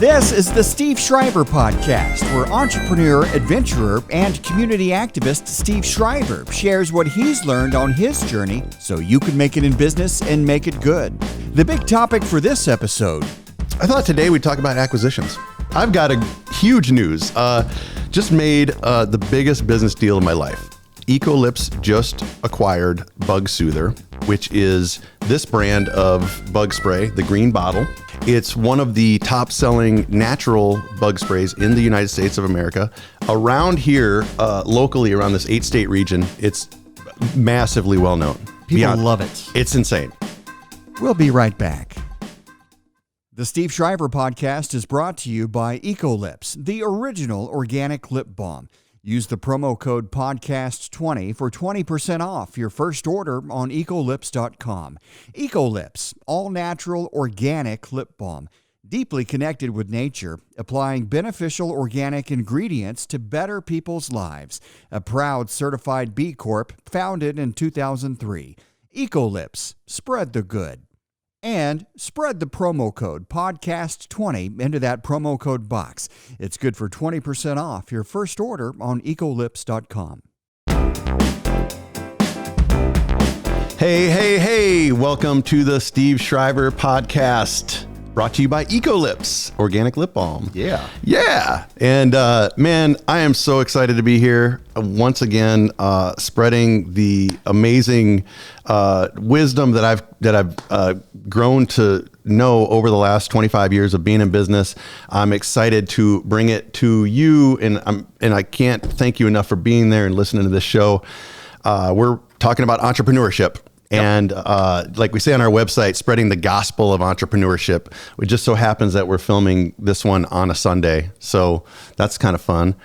This is the Steve Shriver Podcast, where entrepreneur, adventurer, and community activist Steve Shriver shares what he's learned on his journey so you can make it in business and make it good. The big topic for this episode. I thought today we'd talk about acquisitions. I've got a huge news. Just made the biggest business deal of my life. Ecolips just acquired Bug Soother, which is this brand of bug spray, the green bottle. It's one of the top selling natural bug sprays in the United States of America. Around here, locally around this 8-state region, it's massively well known. People love it. It's insane. We'll be right back. The Steve Shriver Podcast is brought to you by Ecolips, the original organic lip balm. Use the promo code PODCAST20 for 20% off your first order on ecolips.com. Ecolips, all-natural organic lip balm, deeply connected with nature, applying beneficial organic ingredients to better people's lives. A proud certified B Corp, founded in 2003. Ecolips, spread the good. And spread the promo code PODCAST20 into that promo code box. It's good for 20% off your first order on ecolips.com. Hey, welcome to the Steve Shriver Podcast, brought to you by Ecolips, organic lip balm. Yeah. And man, I am so excited to be here once again, spreading the amazing wisdom that I've grown to know over the last 25 years of being in business. I'm excited to bring it to you, and I can't thank you enough for being there and listening to this show. We're talking about entrepreneurship. And like we say on our website, spreading the gospel of entrepreneurship. It just so happens that we're filming this one on a Sunday. So that's kind of fun.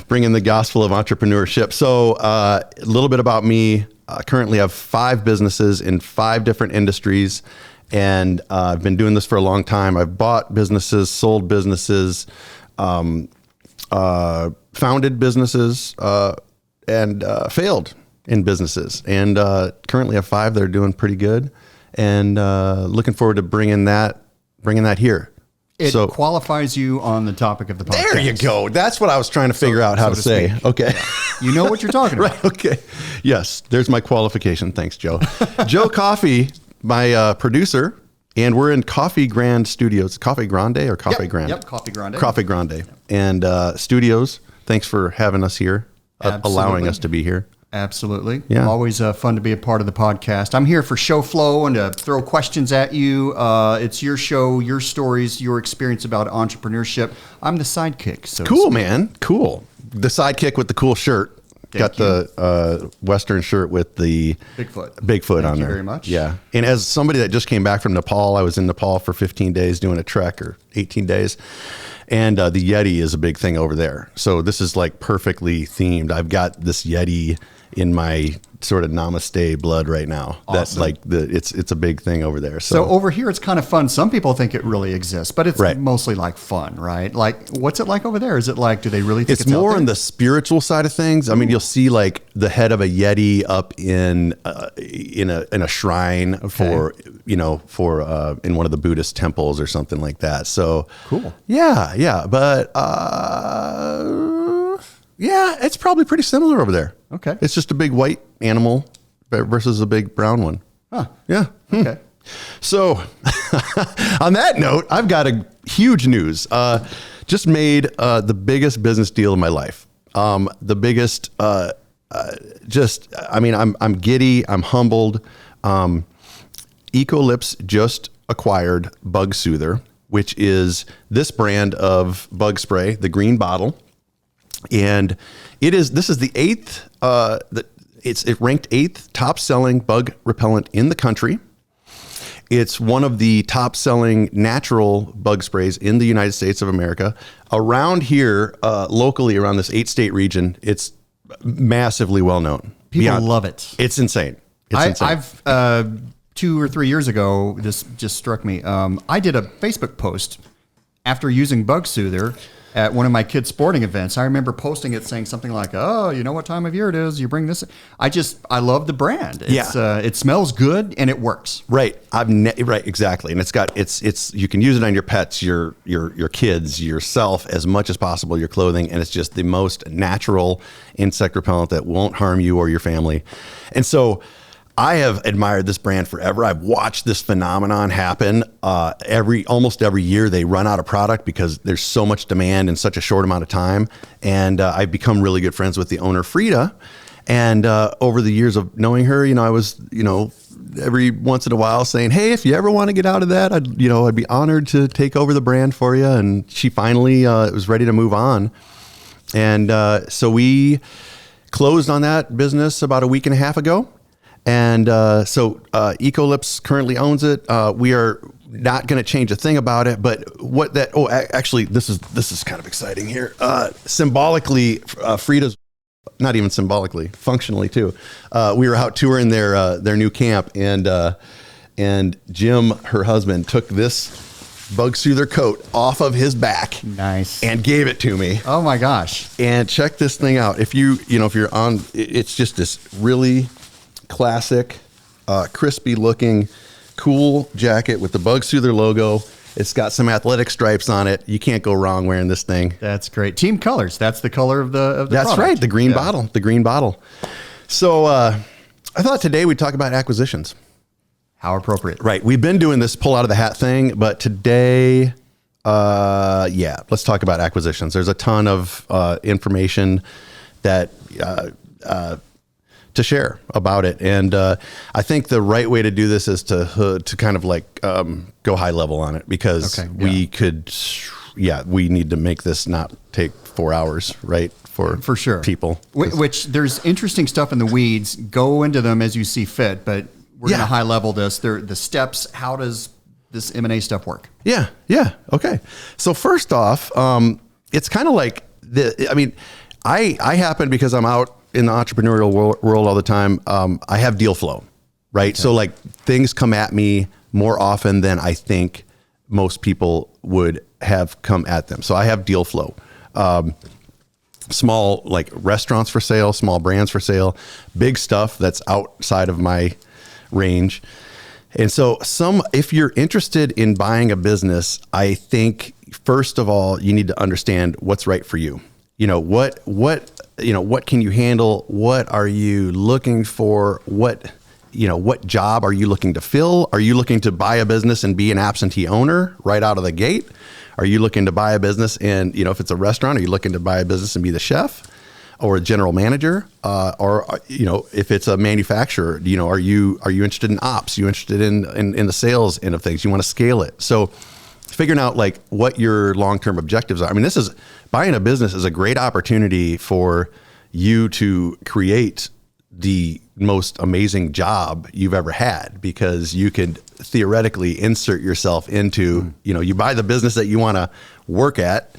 Bringing the gospel of entrepreneurship. So a little bit about me. Currently have 5 businesses in 5 different industries. And I've been doing this for a long time. I've bought businesses, sold businesses, founded businesses, and failed in businesses, and currently have 5 that are doing pretty good, and looking forward to bringing that here. It qualifies you on the topic of the podcast. There you go. That's what I was trying to figure out how to say. Speak. Okay. Yeah. You know what you're talking about. Right. Okay. Yes. There's my qualification. Thanks, Joe. Joe Coffee, my producer, and we're in Coffee Grand Studios. Coffee Grande or Coffee Grand? Yep. Coffee Grande. Coffee Grande. Yep. And studios. Thanks for having us here, allowing us to be here. Absolutely. Yeah. Always fun to be a part of the podcast. I'm here for show flow and to throw questions at you. It's your show, your stories, your experience about entrepreneurship. I'm the sidekick. So cool, man. Cool. The sidekick with the cool shirt. Got the Western shirt with the Bigfoot on there. Thank you very much. Yeah. And as somebody that just came back from Nepal, I was in Nepal for 15 days doing a trek, or 18 days. And the Yeti is a big thing over there. So this is like perfectly themed. I've got this Yeti in my sort of namaste blood right now. Awesome. That's like it's a big thing over there. So over here, it's kind of fun. Some people think it really exists, but it's mostly like fun, right? Like, what's it like over there? Is it like, do they really think it's more out there? on the spiritual side of things? I mean, you'll see like the head of a Yeti up in a shrine for in one of the Buddhist temples or something like that. So cool. Yeah. But it's probably pretty similar over there. Okay. It's just a big white animal versus a big brown one. Huh. Yeah. Okay. So on that note, I've got a huge news. Just made the biggest business deal of my life. The biggest, I'm giddy. I'm humbled. Ecolips just acquired Bug Soother, which is this brand of bug spray, the green bottle. And this is the 8th, it ranked 8th top selling bug repellent in the country. It's one of the top selling natural bug sprays in the United States of America. Around here, locally around this 8-state region, it's massively well known. People love it. It's insane. I've 2 or 3 years ago, this just struck me. I did a Facebook post after using Bug Soother. at one of my kids' sporting events. I remember posting it saying something like, "Oh, you know what time of year it is? You bring this." I love the brand. It smells good and it works. Right. Right. Exactly. And it's you can use it on your pets, your kids, yourself as much as possible, your clothing, and it's just the most natural insect repellent that won't harm you or your family. And so I have admired this brand forever. I've watched this phenomenon happen. Almost every year they run out of product because there's so much demand in such a short amount of time. And I've become really good friends with the owner, Frida. And over the years of knowing her, I was, every once in a while saying, "Hey, if you ever want to get out of that, I'd be honored to take over the brand for you." And she finally was ready to move on. And so we closed on that business about a week and a half ago. And so Ecolips currently owns it. We are not going to change a thing about it. But actually, this is kind of exciting here. Symbolically, Frida's, not even symbolically, functionally too. We were out touring their new camp, and Jim, her husband, took this Bug Soother coat off of his back. Nice. And gave it to me. Oh my gosh. And check this thing out. If you're on, it's just this really classic, crispy looking, cool jacket with the Bug Soother logo. It's got some athletic stripes on it. You can't go wrong wearing this thing. That's great. Team colors. That's the color of the That's product. Right. The green bottle. The green bottle. So I thought today we'd talk about acquisitions. How appropriate. Right. We've been doing this pull out of the hat thing, but today, let's talk about acquisitions. There's a ton of information that to share about it. And I think the right way to do this is to kind of like go high level on it, because we need to make this not take 4 hours, right? For sure. People. Which there's interesting stuff in the weeds. Go into them as you see fit, but we're going to high level this. The steps. How does this M&A stuff work? Yeah. Okay. So first off, it's kind of like I happen, because I'm out in the entrepreneurial world all the time. I have deal flow, right? Okay. So like things come at me more often than I think most people would have come at them. So I have deal flow. Small like restaurants for sale, small brands for sale, big stuff that's outside of my range. And so if you're interested in buying a business, I think first of all, you need to understand what's right for you. What can you handle? What are you looking for? What job are you looking to fill? Are you looking to buy a business and be an absentee owner right out of the gate? Are you looking to buy a business and, if it's a restaurant, are you looking to buy a business and be the chef or a general manager? Or if it's a manufacturer, are you interested in ops? Are you interested in the sales end of things? You want to scale it. So figuring out like what your long-term objectives are. I mean, buying a business is a great opportunity for you to create the most amazing job you've ever had, because you could theoretically insert yourself into, you buy the business that you want to work at,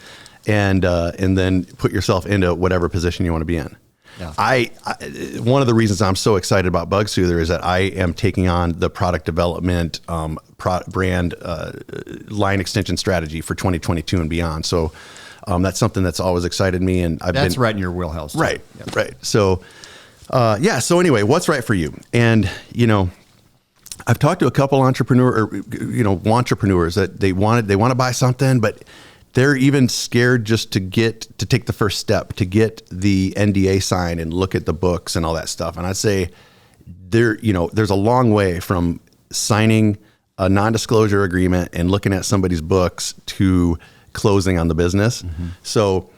and then put yourself into whatever position you want to be in. Yeah. One of the reasons I'm so excited about Bug Soother is that I am taking on the product development, brand line extension strategy for 2022 and beyond. So that's something that's always excited me, and that's right in your wheelhouse. Right, yep. Right. So. So anyway, what's right for you? And, I've talked to a couple entrepreneurs that they want to buy something, but they're even scared just to take the first step, to get the NDA signed and look at the books and all that stuff. And I'd say there's a long way from signing a non-disclosure agreement and looking at somebody's books to closing on the business. Mm-hmm. So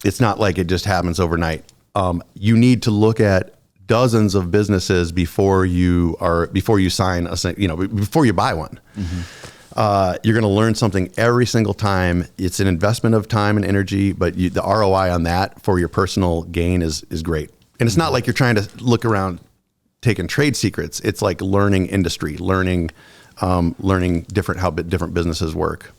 it's not like it just happens overnight. You need to look at dozens of businesses before you sign before you buy one. Mm-hmm. You're going to learn something every single time. It's an investment of time and energy, but the ROI on that for your personal gain is great. And it's not like you're trying to look around taking trade secrets. It's like learning industry, learning how different businesses work,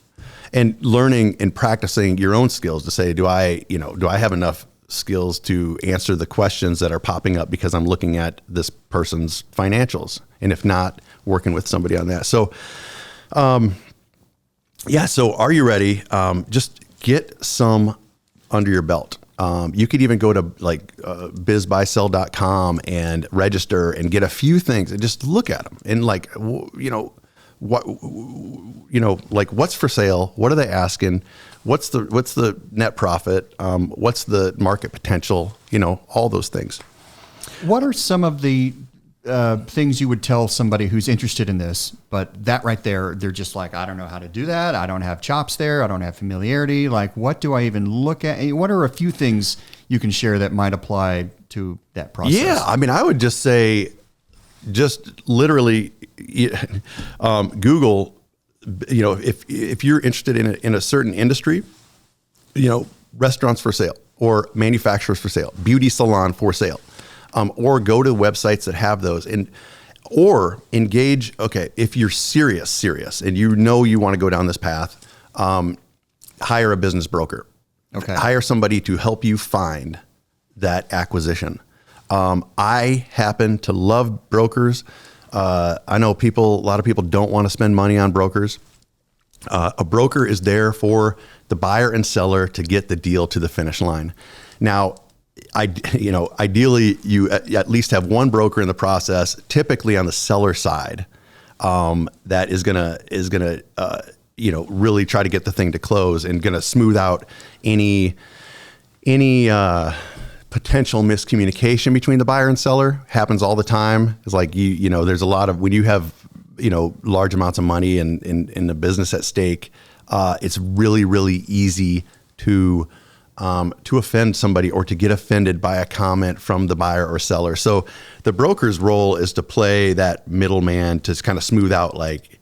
and learning and practicing your own skills to say, do I have enough skills to answer the questions that are popping up because I'm looking at this person's financials, and if not, working with somebody on that. So, so are you ready? Just get some under your belt. You could even go to like bizbuysell.com and register and get a few things and just look at them and like, like what's for sale? What are they asking? What's the net profit? What's the market potential? All those things. What are some of the things you would tell somebody who's interested in this, but that right there, they're just like, I don't know how to do that. I don't have chops there. I don't have familiarity. Like, what do I even look at? What are a few things you can share that might apply to that process? Yeah. I mean, I would just say, just literally Google, if you're interested in a certain industry, restaurants for sale or manufacturers for sale, beauty salon for sale. Or go to websites that have those or engage. Okay. If you're serious, and you want to go down this path, hire a business broker. Okay. Hire somebody to help you find that acquisition. I happen to love brokers. I know a lot of people don't want to spend money on brokers. A broker is there for the buyer and seller to get the deal to the finish line. Now, ideally you at least have one broker in the process, typically on the seller side, that is gonna really try to get the thing to close and gonna smooth out any potential miscommunication between the buyer and seller. Happens all the time. It's like there's a lot of, when you have large amounts of money and in the business at stake, it's really, really easy to offend somebody or to get offended by a comment from the buyer or seller. So the broker's role is to play that middleman to kind of smooth out, like,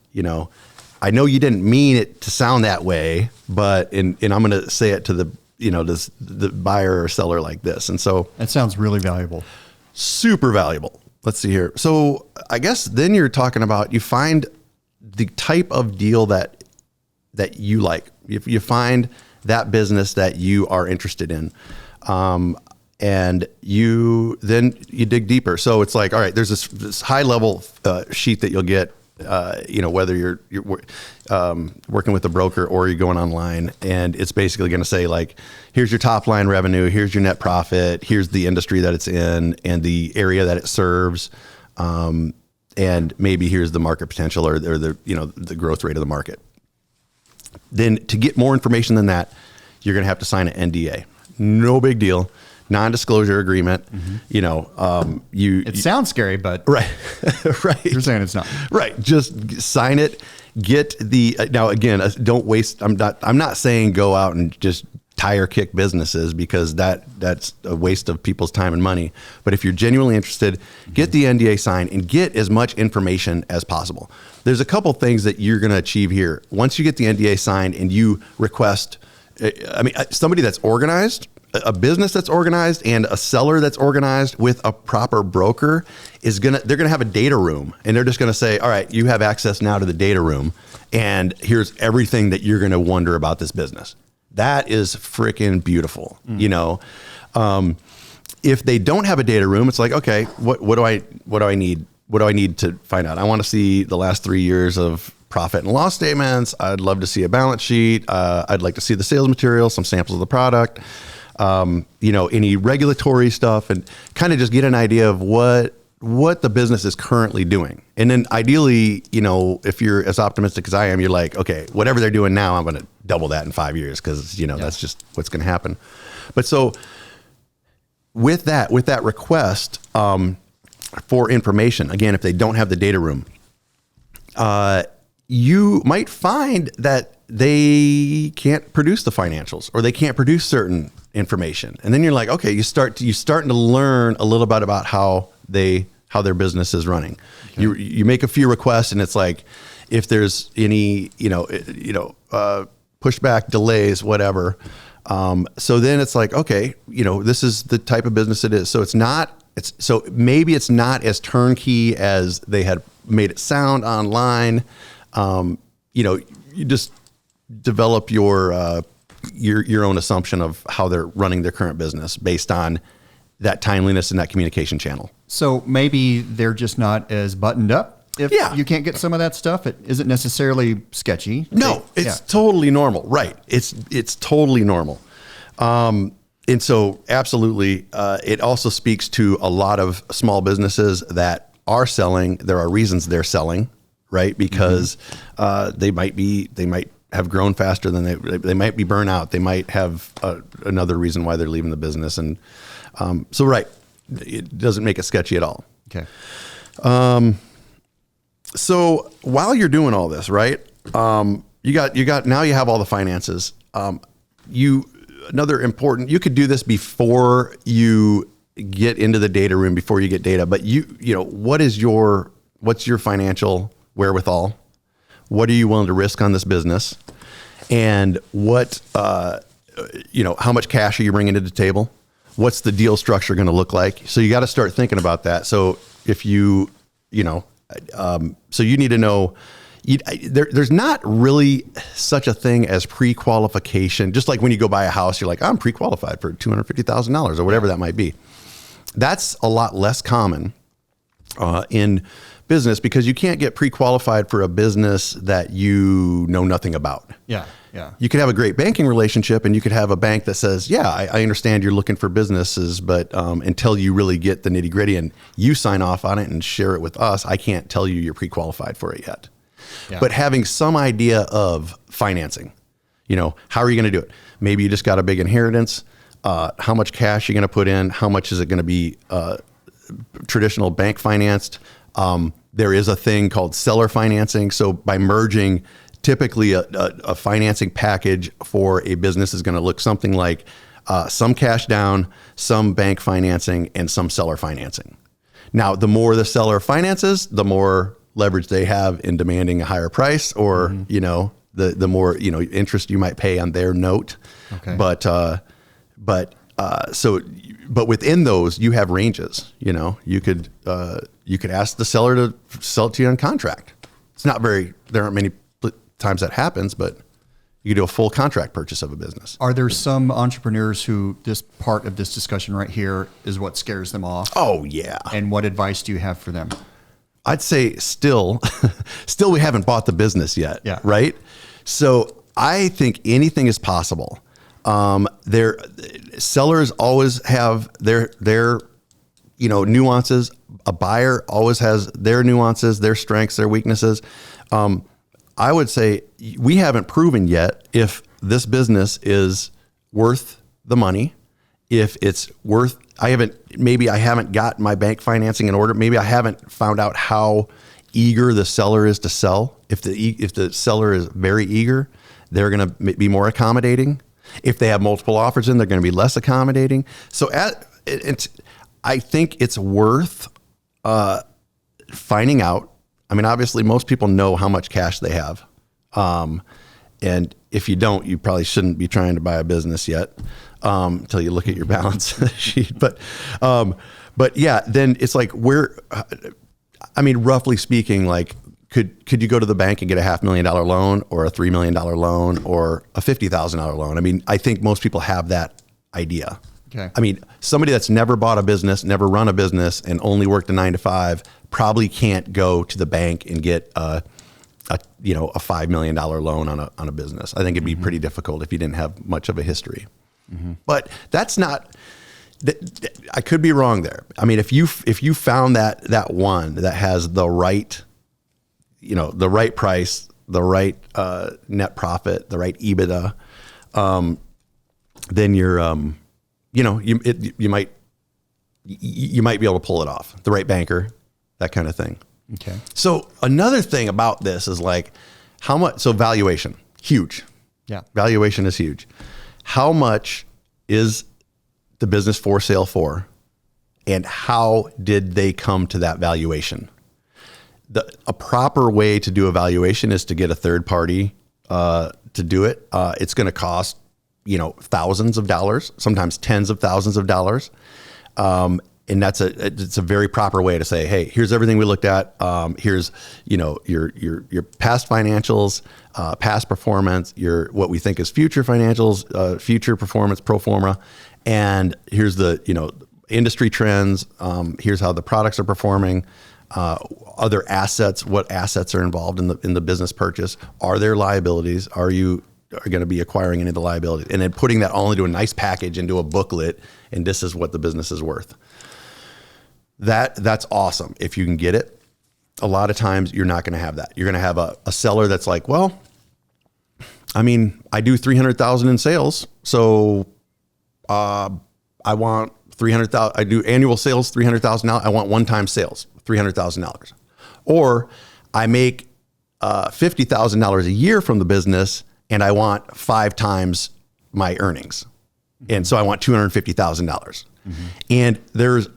I know you didn't mean it to sound that way, but, and I'm going to say it to the buyer or seller like this. And so that sounds really valuable. Super valuable. Let's see here. So I guess then you're talking about, you find the type of deal that you like. If you find that business that you are interested in, and you dig deeper. So it's like, all right, there's this high level sheet that you'll get, whether you're working with a broker or you're going online, and it's basically going to say like, here's your top line revenue, here's your net profit, here's the industry that it's in and the area that it serves, and maybe here's the market potential or the growth rate of the market. Then to get more information than that, you're going to have to sign an NDA. No big deal. Non-disclosure agreement. Mm-hmm. It sounds scary, but right. You're saying it's not. Right. Just sign it. Get now again, don't waste. I'm not saying go out and just tire kick businesses, because that's a waste of people's time and money. But if you're genuinely interested, get the NDA signed and get as much information as possible. There's a couple things that you're going to achieve here. Once you get the NDA signed and you request, somebody that's organized, a business that's organized and a seller that's organized with a proper broker they're going to have a data room, and they're just going to say, all right, you have access now to the data room, and here's everything that you're going to wonder about this business. That is freaking beautiful. If they don't have a data room, it's like, okay, what do I need? What do I need to find out? I want to see the last 3 years of profit and loss statements. I'd love to see a balance sheet. I'd like to see the sales material, some samples of the product, any regulatory stuff, and kind of just get an idea of what the business is currently doing. And then ideally, if you're as optimistic as I am, you're like, okay, whatever they're doing now, I'm going to double that in 5 years, because, that's just what's going to happen. But so with that request for information, again, if they don't have the data room, you might find that they can't produce the financials, or they can't produce certain information. And then you're like, okay, you're starting to learn a little bit about how their business is running. Okay. You make a few requests, and it's like, if there's any, pushback, delays, whatever. So then it's like, okay, this is the type of business it is. So maybe it's not as turnkey as they had made it sound online. You just develop your own assumption of how they're running their current business based on that timeliness and that communication channel. So maybe they're just not as buttoned up. if you can't get some of that stuff? It isn't necessarily sketchy. No, it's totally normal. Right. It's totally normal. And so absolutely, it also speaks to a lot of small businesses that are selling. There are reasons they're selling, right? Because they might have grown faster than they might be burnt out. They might have another reason why they're leaving the business. And so, right, it doesn't make it sketchy at all. Okay. So while you're doing all this, right, you have all the finances. Another important, you could do this before you get into the data room, before you get data, but what's your financial wherewithal? What are you willing to risk on this business? And how much cash are you bringing to the table? What's the deal structure going to look like? So you got to start thinking about that. So if so you need to know, there's not really such a thing as pre-qualification. Just like when you go buy a house, you're like, I'm pre-qualified for $250,000 or whatever that might be. That's a lot less common in business, because you can't get pre-qualified for a business that you know nothing about. Yeah. You could have a great banking relationship, and you could have a bank that says, I understand you're looking for businesses, but until you really get the nitty gritty and you sign off on it and share it with us, I can't tell you you're pre-qualified for it yet. Yeah. But having some idea of financing, how are you going to do it? Maybe you just got a big inheritance. How much cash are you going to put in? How much is it going to be traditional bank financed? There is a thing called seller financing. So by merging, typically a financing package for a business is going to look something like some cash down, some bank financing, and some seller financing. Now, the more the seller finances, the more leverage they have in demanding a higher price, or the more interest you might pay on their note. Okay. But within those, you have ranges. You could ask the seller to sell it to you on contract. There aren't many times that happens, but you can do a full contract purchase of a business. Are there some entrepreneurs who this part of this discussion right here is what scares them off? Oh yeah. And what advice do you have for them? I'd say still we haven't bought the business yet. Yeah. Right. So I think anything is possible. Their sellers always have their nuances. A buyer always has their nuances, their strengths, their weaknesses. I would say we haven't proven yet if this business is worth the money, if it's worth, I haven't got my bank financing in order. Maybe I haven't found out how eager the seller is to sell. If the seller is very eager, they're going to be more accommodating. If they have multiple offers in, they're going to be less accommodating. So I think it's worth finding out. I mean, obviously, most people know how much cash they have. And if you don't, you probably shouldn't be trying to buy a business yet until you look at your balance sheet. But yeah, then it's like roughly speaking, like, could you go to the bank and get a $500,000 loan, or a $3 million loan, or a $50,000 loan? I mean, I think most people have that idea. Okay. I mean, somebody that's never bought a business, never run a business, and only worked a 9 to 5 probably can't go to the bank and get a $5 million loan on a business. I think it'd be pretty difficult if you didn't have much of a history. Mm-hmm. But that's not. I could be wrong there. I mean, if you found that one that has the right, the right price, the right net profit, the right EBITDA, then you're you might be able to pull it off. The right banker, that kind of thing. Okay. So another thing about this is like how much. So valuation, huge. Yeah. Valuation is huge. How much is the business for sale for, and how did they come to that valuation? A proper way to do a valuation is to get a third party to do it. It's going to cost thousands of dollars, sometimes tens of thousands of dollars. And it's a very proper way to say, hey, here's everything we looked at. Here's, your past financials, past performance, what we think is future financials, future performance, pro forma. And here's the, industry trends. Here's how the products are performing. other assets, what assets are involved in the business purchase. Are there liabilities? Are you going to be acquiring any of the liabilities? And then putting that all into a nice package, into a booklet, and this is what the business is worth. That's awesome if you can get it. A lot of times you're not going to have that. You're going to have a seller that's like, well, I mean, I do 300,000 in sales, so I want 300,000. I do annual sales $300,000. I want one-time sales $300,000, or I make $50,000 a year from the business, and I want 5 times my earnings, and so I want $250,000. And there's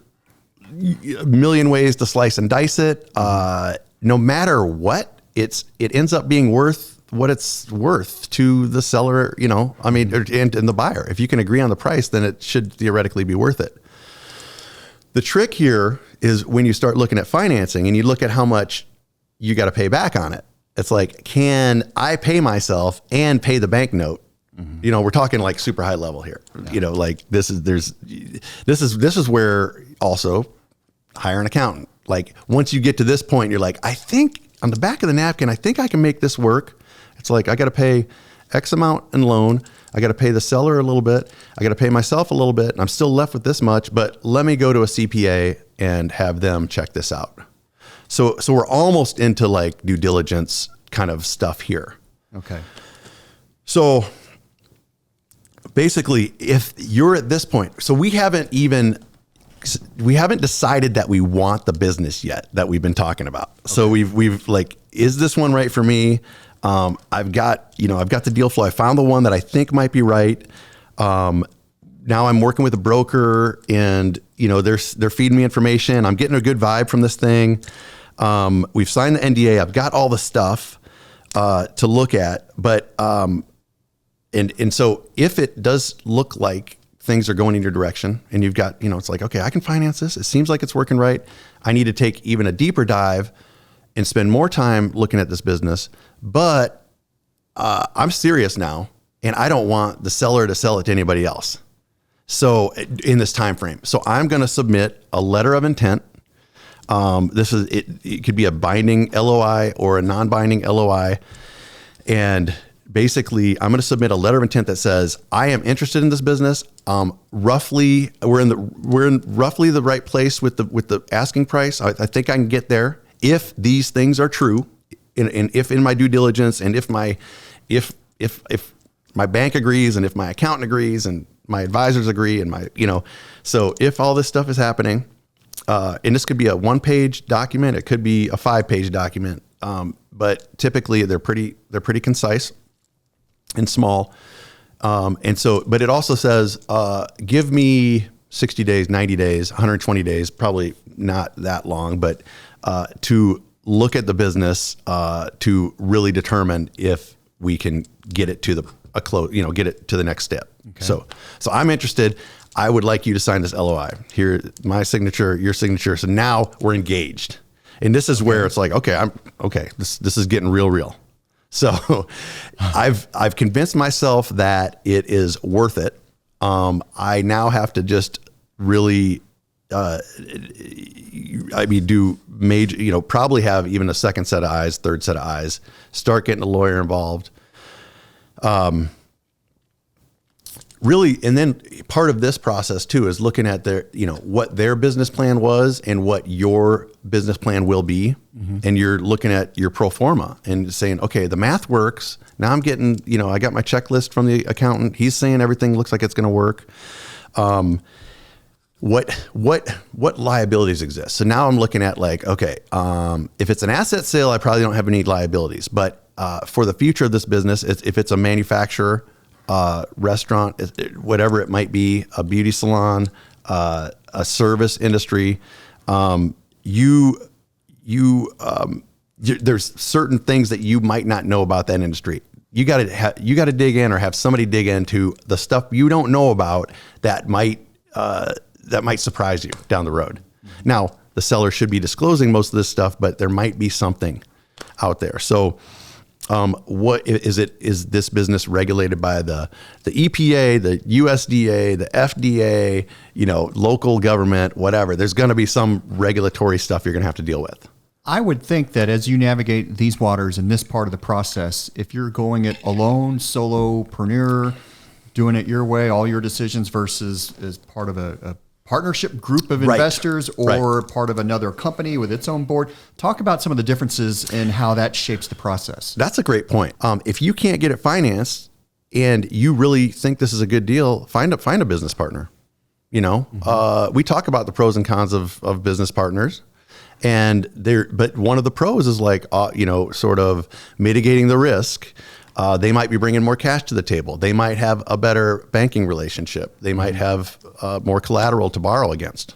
a million ways to slice and dice it. No matter what, it ends up being worth what it's worth to the seller, I mean, and the buyer. If you can agree on the price, then it should theoretically be worth it. The trick here is when you start looking at financing and you look at how much you got to pay back on it. It's like, can I pay myself and pay the bank note? We're talking like super high level here. Yeah. Like this is where also hire an accountant. Like once you get to this point, you're like, I think on the back of the napkin, I think I can make this work. It's like, I got to pay X amount in loan. I got to pay the seller a little bit. I got to pay myself a little bit. And I'm still left with this much, but let me go to a CPA and have them check this out. So we're almost into like due diligence kind of stuff here. Okay. So basically, if you're at this point, so we haven't decided that we want the business yet that we've been talking about. Okay. So we've like, is this one right for me? I've got the deal flow. I found the one that I think might be right. Now I'm working with a broker, and they're feeding me information. I'm getting a good vibe from this thing. We've signed the NDA. I've got all the stuff to look at, but and so if it does look like things are going in your direction, and you've got it's like, okay, I can finance this. It seems like it's working right. I need to take even a deeper dive and spend more time looking at this business. But I'm serious now, and I don't want the seller to sell it to anybody else. So in this time frame, so I'm going to submit a letter of intent. It could be a binding LOI or a non-binding LOI, and basically I'm going to submit a letter of intent that says I am interested in this business. Roughly, we're in roughly the right place with the asking price. I think I can get there if these things are true. And if in my due diligence, and if my bank agrees, and if my accountant agrees, and my advisors agree, and so if all this stuff is happening, and this could be a 1-page document, it could be a 5-page document, but typically they're pretty concise and small, and so, but it also says, give me 60 days, 90 days, 120 days, probably not that long, but to look at the business to really determine if we can get it to get it to the next step. Okay. So I'm interested. I would like you to sign this LOI. Here, my signature, your signature. So now we're engaged, and this is where it's like, okay, this is getting real. So I've convinced myself that it is worth it. I now have to just really, do major, probably have even a second set of eyes, third set of eyes, start getting a lawyer involved. Really, and then part of this process too is looking at their, what their business plan was and what your business plan will be. Mm-hmm. And you're looking at your pro forma and saying, okay, the math works. Now I'm getting, I got my checklist from the accountant. He's saying everything looks like it's going to work. What liabilities exist? So now I'm looking at like, okay, if it's an asset sale, I probably don't have any liabilities, but for the future of this business, if it's a manufacturer, restaurant, whatever it might be, a beauty salon, a service industry, there's certain things that you might not know about that industry. You got to dig in or have somebody dig into the stuff you don't know about that might surprise you down the road. Now, the seller should be disclosing most of this stuff, but there might be something out there. So What is it? Is this business regulated by the EPA, the USDA, the FDA, local government, whatever? There's going to be some regulatory stuff you're going to have to deal with. I would think that as you navigate these waters in this part of the process, if you're going it alone, solopreneur, doing it your way, all your decisions versus as part of a partnership group of investors or part of another company with its own board. Talk about some of the differences in how that shapes the process. That's a great point. If you can't get it financed and you really think this is a good deal, find a business partner. We talk about the pros and cons of business partners, but one of the pros is sort of mitigating the risk. They might be bringing more cash to the table. They might have a better banking relationship. They might have more collateral to borrow against.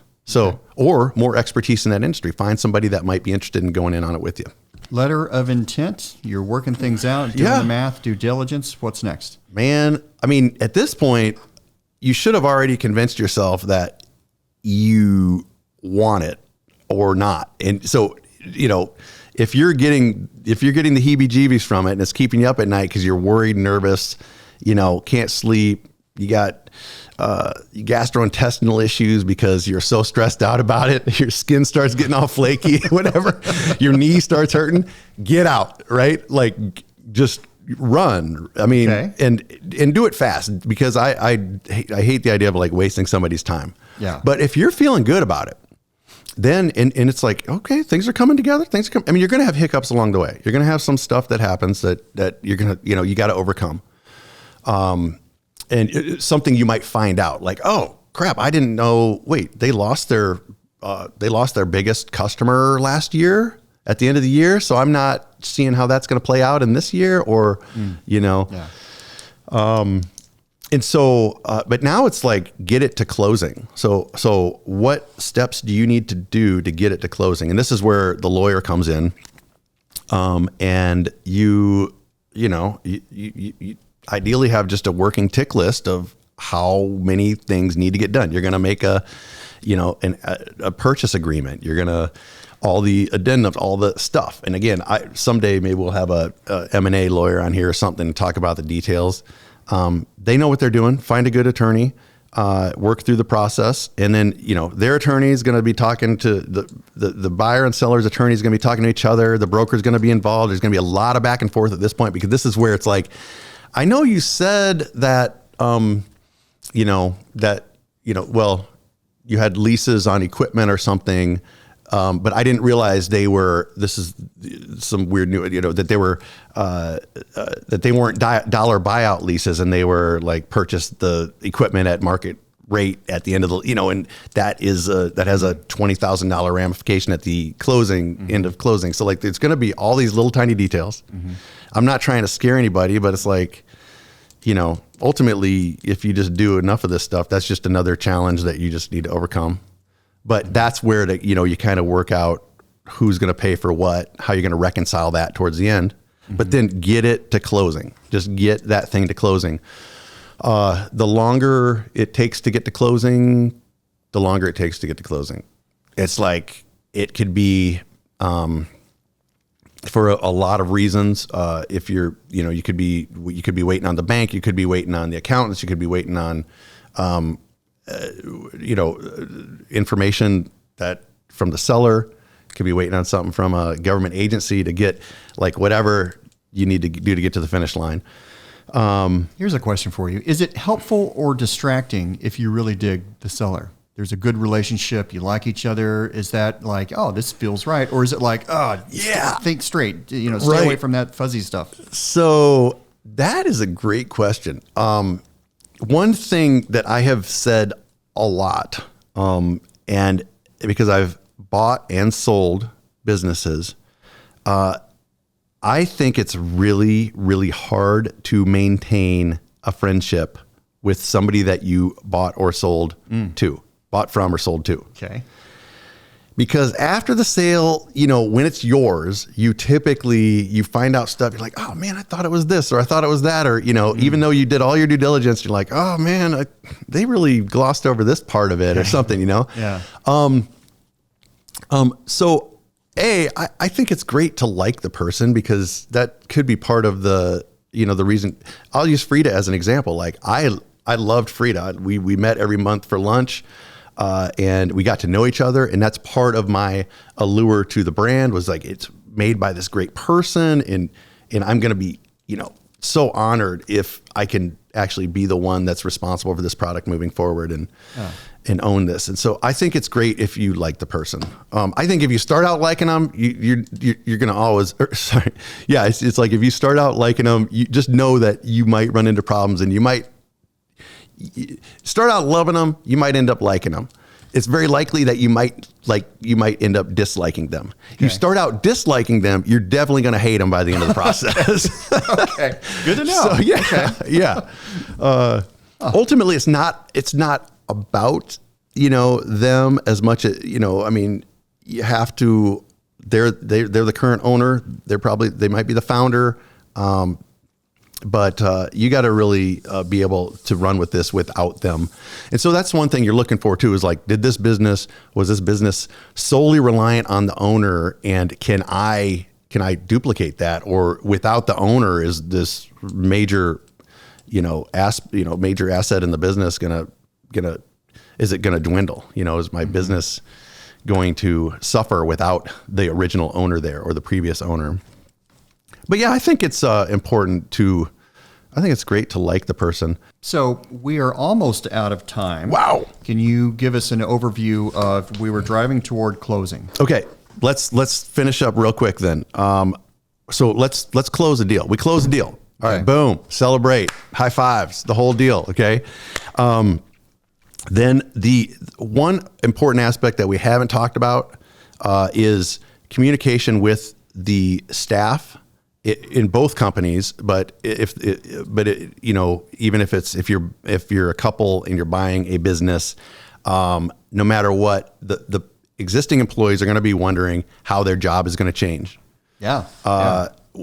Or more expertise in that industry. Find somebody that might be interested in going in on it with you. Letter of intent. You're working things out, doing the math, due diligence. What's next? Man, at this point, you should have already convinced yourself that you want it or not. And so, if you're getting the heebie-jeebies from it and it's keeping you up at night because you're worried, nervous, can't sleep, you got gastrointestinal issues because you're so stressed out about it, your skin starts getting all flaky, whatever, your knee starts hurting, get out, right? Just run. And do it fast, because I hate the idea of wasting somebody's time. Yeah. But if you're feeling good about it, then, and it's okay, things are coming together. You're going to have hiccups along the way. You're going to have some stuff that happens that you're going to, you got to overcome. And something you might find out oh crap, I didn't know, wait, they lost their biggest customer last year at the end of the year. So I'm not seeing how that's going to play out in this year And so, but now it's get it to closing. So what steps do you need to do to get it to closing? And this is where the lawyer comes in. And you ideally have just a working tick list of how many things need to get done. You're going to make a purchase agreement. You're going to, all the addendums, all the stuff. And again, someday maybe we'll have a M&A lawyer on here or something to talk about the details. They know what they're doing. Find a good attorney, work through the process. And then, their attorney is going to be talking to the buyer and seller's attorney is going to be talking to each other. The broker is going to be involved. There's going to be a lot of back and forth at this point, because this is where it's I know you said that, well, you had leases on equipment or something. But I didn't realize this is some weird new, that they were, that they weren't dollar buyout leases, and they were purchased the equipment at market rate at the end of the, and that has a $20,000 ramification at the closing, end of closing. So it's going to be all these little tiny details. Mm-hmm. I'm not trying to scare anybody, but it's ultimately, if you just do enough of this stuff, that's just another challenge that you just need to overcome. But that's where you kind of work out who's going to pay for what, how you're going to reconcile that towards the end, but then get it to closing. Just get that thing to closing. The longer it takes to get to closing, the longer it takes to get to closing. It's it could be, for a lot of reasons. If you're, you could be waiting on the bank, you could be waiting on the accountants, you could be waiting on, information that from the seller, could be waiting on something from a government agency to get whatever you need to do to get to the finish line. Here's a question for you. Is it helpful or distracting if you really dig the seller? There's a good relationship, you like each other. Is that oh, this feels right? Or is it think straight, stay away from that fuzzy stuff? So that is a great question. One thing that I have said a lot, and because I've bought and sold businesses, I think it's really, really hard to maintain a friendship with somebody that you bought or sold to, bought from or sold to. Okay. Because after the sale, when it's yours, you find out stuff. You're oh man, I thought it was this, or I thought it was that, or, even though you did all your due diligence, you're oh man, they really glossed over this part of it or something, Yeah. So I think it's great to like the person, because that could be part of the reason. I'll use Frida as an example. Like I loved Frida. We met every month for lunch, and we got to know each other. And that's part of my allure to the brand, was like, it's made by this great person. And I'm going to be, so honored if I can actually be the one that's responsible for this product moving forward and own this. And so I think it's great if you like the person. I think if you start out liking them, you're going to always, it's like if you start out liking them, you just know that you might run into problems, and you might start out loving them, you might end up liking them. It's very likely that you might end up disliking them. Okay. You start out disliking them, you're definitely going to hate them by the end of the process. Okay, good to know. So ultimately, it's not about them as much as you have to. They're the current owner. They might be the founder. But you got to really be able to run with this without them. And so that's one thing you're looking for too, is like, was this business solely reliant on the owner, and can I duplicate that? Or without the owner, is this major, major asset in the business is it gonna dwindle? Is my business going to suffer without the original owner there, or the previous owner? But yeah, I think it's I think it's great to like the person. So we are almost out of time. Wow. Can you give us an overview of, we were driving toward closing? Okay, let's finish up real quick then. So let's close the deal. We close the deal. All right, boom, celebrate, high fives, the whole deal. Okay. Then the one important aspect that we haven't talked about is communication with the staff in both companies. But even if you're a couple and you're buying a business, no matter what, the existing employees are going to be wondering how their job is going to change. Yeah.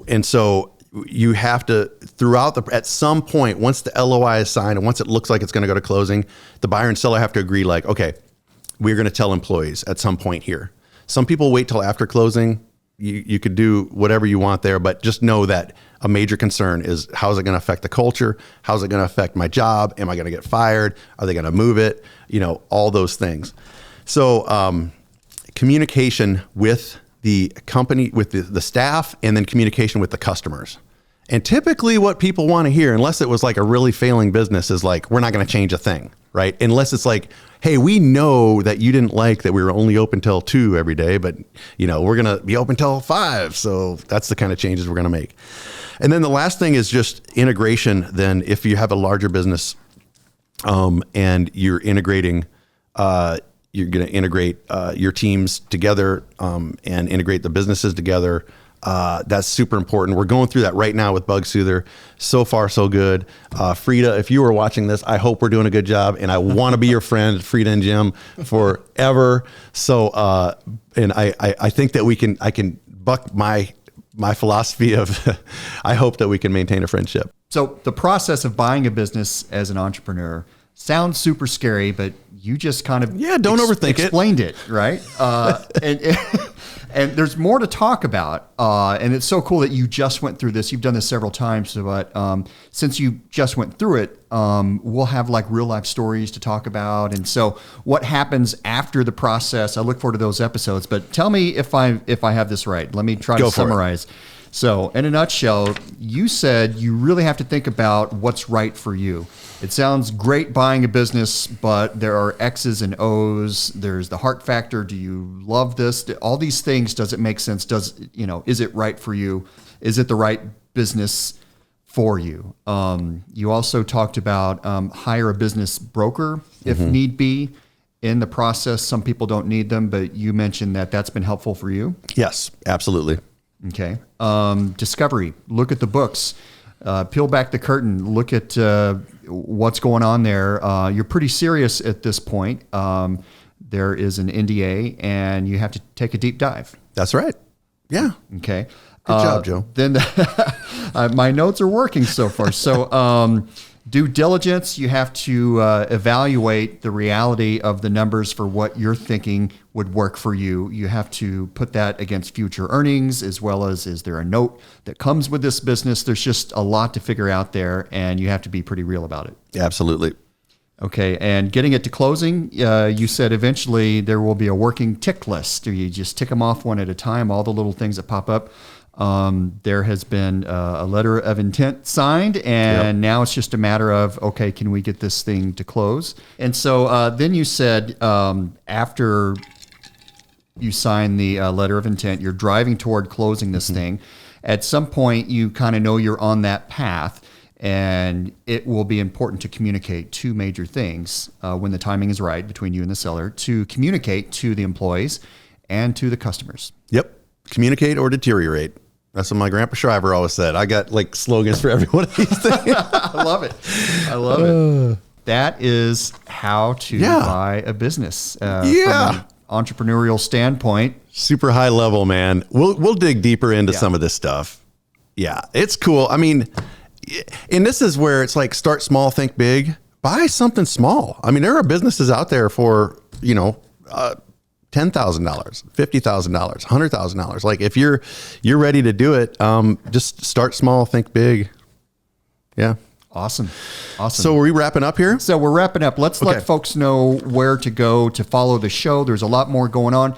And so you have to, at some point, once the LOI is signed and once it looks like it's going to go to closing, the buyer and seller have to agree, like, okay, we're going to tell employees at some point here. Some people wait till after closing. You could do whatever you want there, but just know that a major concern is, how is it going to affect the culture? How's it going to affect my job? Am I going to get fired? Are they going to move it? All those things. So communication with the company, with the staff, and then communication with the customers. And typically what people want to hear, unless it was like a really failing business, is like, we're not going to change a thing, right? Unless it's like, hey, we know that you didn't like that we were only open till 2 every day, but we're going to be open till 5. So that's the kind of changes we're going to make. And then the last thing is just integration. Then if you have a larger business, and you're integrating, you're going to integrate your teams together, and integrate the businesses together. That's super important. We're going through that right now with Bug Soother. So far, so good. Frida, if you were watching this, I hope we're doing a good job, and I want to be your friend, Frida and Jim, forever. So, and I think that I can buck my philosophy of, I hope that we can maintain a friendship. So the process of buying a business as an entrepreneur sounds super scary, but you just kind of don't overthink explained it, right? And there's more to talk about. And it's so cool that you just went through this. You've done this several times, but since you just went through it, we'll have like real life stories to talk about. And so what happens after the process, I look forward to those episodes, but tell me if I have this right. Let me try to summarize. So in a nutshell, you said you really have to think about what's right for you. It sounds great buying a business, but there are X's and O's. There's the heart factor. Do you love this? All these things. Does it make sense? Is it right for you? Is it the right business for you? You also talked about hire a business broker if need be. In the process, some people don't need them, but you mentioned that that's been helpful for you. Yes, absolutely. Okay. Discovery. Look at the books. Peel back the curtain. Look at what's going on there. You're pretty serious at this point. There is an NDA, and you have to take a deep dive. That's right. Yeah. Okay. Good job, Joe. Then my notes are working so far. So due diligence, you have to evaluate the reality of the numbers for what you're thinking would work for you. You have to put that against future earnings, as well as, is there a note that comes with this business? There's just a lot to figure out there, and you have to be pretty real about it. Absolutely. Okay, and getting it to closing, you said eventually there will be a working tick list. Do you just tick them off one at a time, all the little things that pop up? There has been a letter of intent signed, and now it's just a matter of, okay, can we get this thing to close? And so then you said after you sign the letter of intent, you're driving toward closing this thing. At some point, you kind of know you're on that path, and it will be important to communicate two major things when the timing is right between you and the seller, to communicate to the employees and to the customers. Yep. Communicate or deteriorate. That's what my grandpa Shriver always said. I got like slogans for every one of these things. I love it. I love it. That is how to buy a business from an entrepreneurial standpoint. Super high level, man. We'll dig deeper into some of this stuff. Yeah, it's cool. I mean, and this is where it's like, start small, think big. Buy something small. I mean, there are businesses out there for, $10,000, $50,000, $100,000. Like if you're ready to do it, just start small, think big. Yeah. Awesome. So are we wrapping up here? So we're wrapping up. Let's let folks know where to go to follow the show. There's a lot more going on.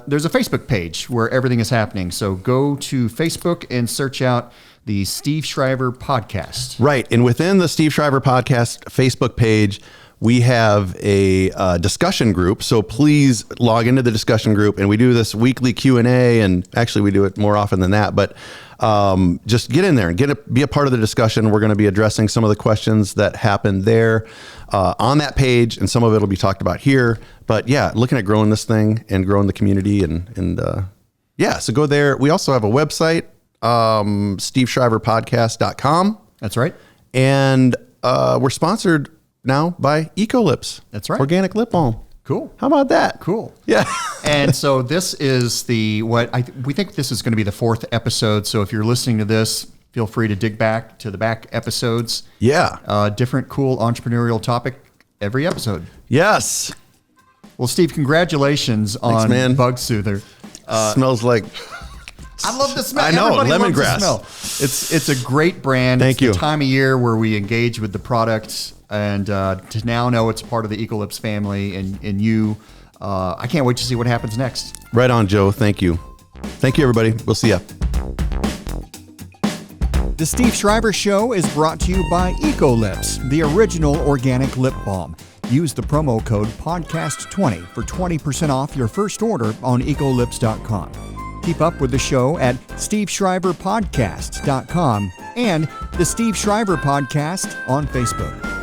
There's a Facebook page where everything is happening. So go to Facebook and search out the Steve Shriver Podcast. Right. And within the Steve Shriver Podcast Facebook page, we have a discussion group. So please log into the discussion group, and we do this weekly Q&A, and actually we do it more often than that, but just get in there and be a part of the discussion. We're going to be addressing some of the questions that happen there on that page, and some of it will be talked about here. But yeah, looking at growing this thing and growing the community and so go there. We also have a website, steveshriverpodcast.com. That's right. And we're sponsored now by Ecolips. That's right. Organic lip balm. Cool. How about that? Cool. Yeah. And so this is we think this is going to be the 4th episode. So if you're listening to this, feel free to dig back to the back episodes. Yeah. Different cool entrepreneurial topic every episode. Yes. Well, Steve, congratulations on Bug Soother. Smells like... I love the smell. I know, Everybody lemongrass. loves the smell. It's a great brand. Thank you. It's the time of year where we engage with the product, and to now know it's part of the Ecolips family, and you, I can't wait to see what happens next. Right on, Joe. Thank you. Thank you, everybody. We'll see ya. The Steve Shriver Show is brought to you by Ecolips, the original organic lip balm. Use the promo code podcast20 for 20% off your first order on ecolips.com. Keep up with the show at steveshriverpodcast.com and the Steve Shriver Podcast on Facebook.